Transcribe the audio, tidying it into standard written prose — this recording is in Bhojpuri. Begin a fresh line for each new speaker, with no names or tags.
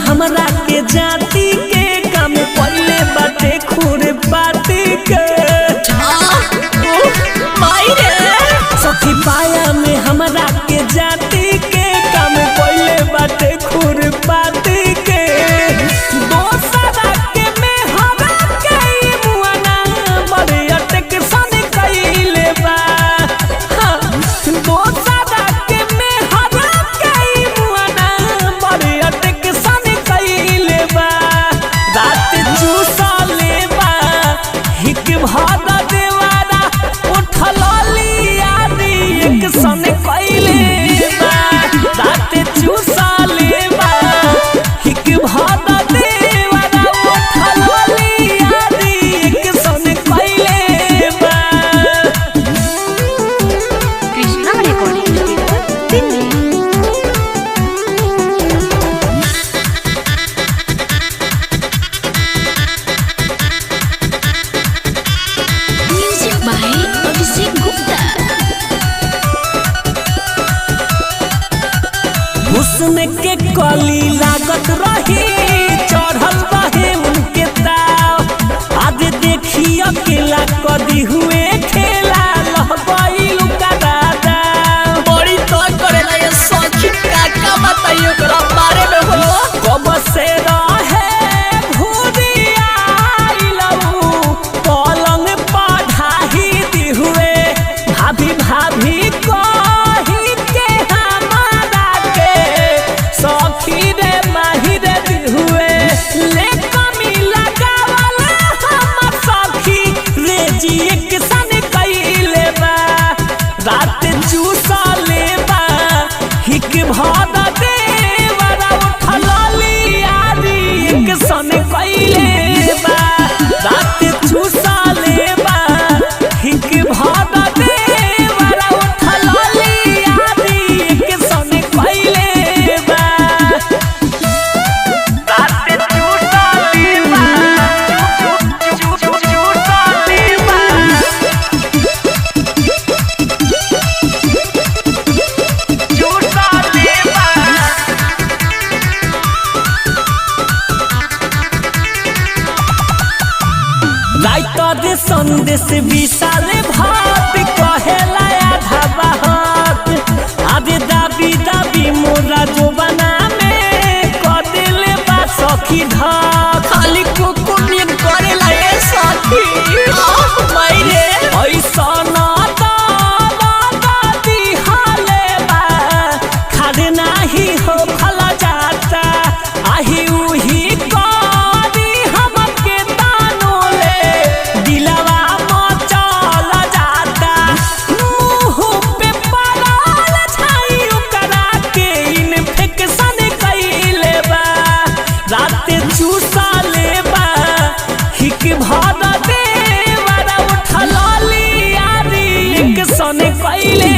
हमरा के जाति के काम पहले बाटे खूर बाती के सखी पाया में हमरा के जाति के काम पहले बाटे खूर बाती के दोसरा के में हमरा के मुआना बड़े अटक सन कइले बा दोसरा के में हमरा के मुआना बड़े अटक सन कइले बा रात चूसले बा हिक भर देवारा उठल लिया दी एक सन कइले बा रात चूसले बा हिक भर देवारा उठल लिया दी एक सन कइले बा।
Krishna recording studio Delhi. Music by Abhishek Gupta.
हुस्न के कली लागत रही चढ़ल रहे उनके ताव आज देखी अकेला कदी हुए खेला लह गइल का दादा
बड़ी तो करेला ये सखी का बताइयो ओकरा बारे में हो।
कब से रहे भूरियाइलऊ पलंग पढ़ाही दी हुए भाभी भाभी कही के हमारा के सखी रे माहिर दी हुए ले कमी लगावला हम सखी रे जी एक सन कइले बा रात चूसले बा हिक भर देवरा उठल लिया दी एक सन कइले बा रात चूसले बा हिक भर देवरा उठल लिया दी एक सन कइले बा रात चूसले बा चूसले बा राइटर संदेश विशाल भात कहेला आधा बात आदे दाबी दाबी मोरा जो बना में कदिले बा सखी धा
खाली कुकुनियन करेला ये सखी मायरे
ऐसा ना दादी हाले बा खाद नाही हो खला जाता आही उही करी हमके तानो ले दिलवा मचल जाता मुंह पे पड़ल छाई ओकरा के इन्फेक्शन कइले बा रात चूसले बा हिक भर देवरा उठल लिया दी एक सन कइले